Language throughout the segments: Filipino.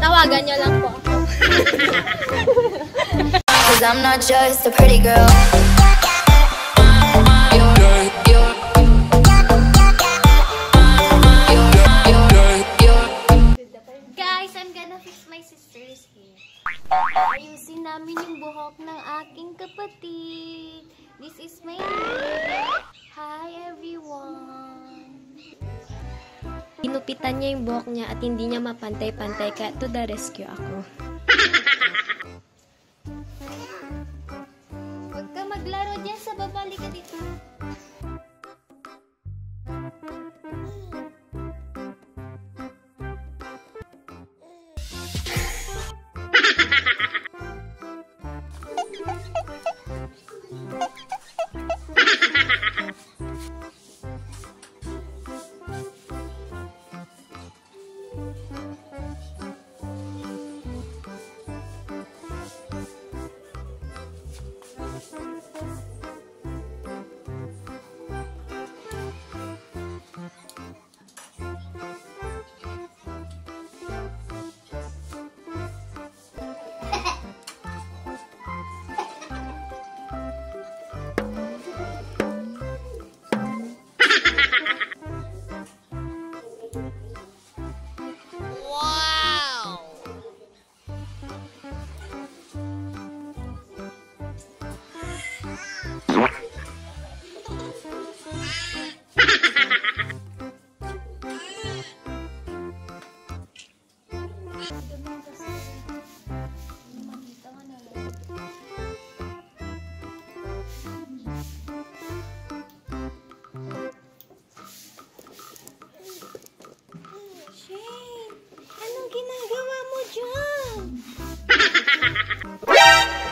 tawagan nyo lang po ako. 'Cause I'm not just a pretty girl. Guys, I'm gonna fix my sister's hair. Ayusin namin yung buhok ng aking kapatid. This is my hair. Hi everyone. Inupitan niya yung buhok niya at hindi niya mapantay-pantay, kaya to the rescue ako. Huwag ka maglaro dyan sa babali ka dito.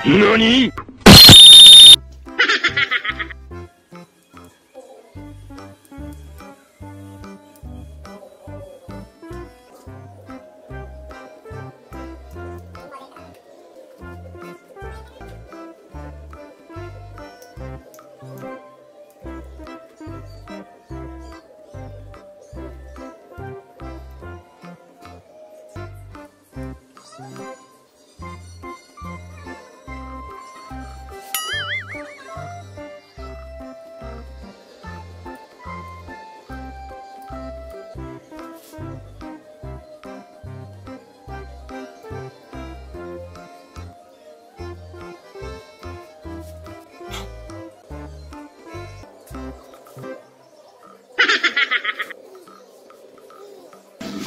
NANI?!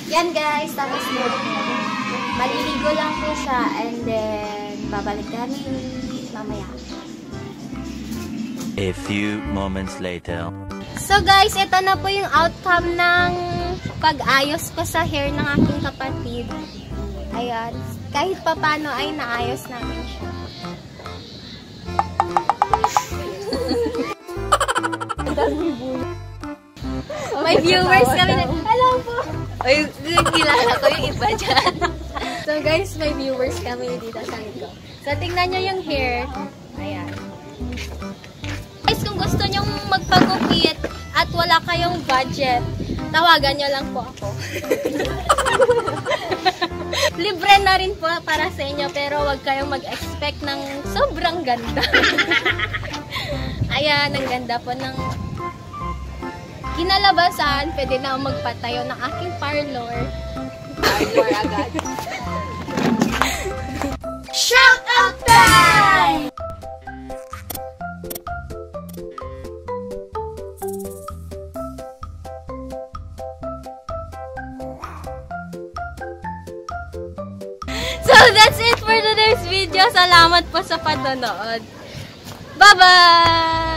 Yan guys, tapos mo. Maliligo lang po siya and then babalik kami mamaya. A few moments later. So guys, ito na po yung outcome ng pag-ayos ko sa hair ng aking kapatid. Ayan. Kahit papano ay naayos namin siya. May viewers kami na. Hello po! Ay, kilala ko yung iba dyan. So guys, may viewers kami dito sa likod. So tingnan nyo yung hair. Ayan. Guys, kung gusto nyong magpagupit at wala kayong budget, tawagan nyo lang po ako. Libre na rin po para sa inyo, pero wag kayong mag-expect ng sobrang ganda. Ayan, ang ganda po ng kinalabasan. Pwede na magpatayo ng aking parlor. Parlor agad. Shout out time! So that's it for today's video. Salamat po sa panonood. Bye-bye!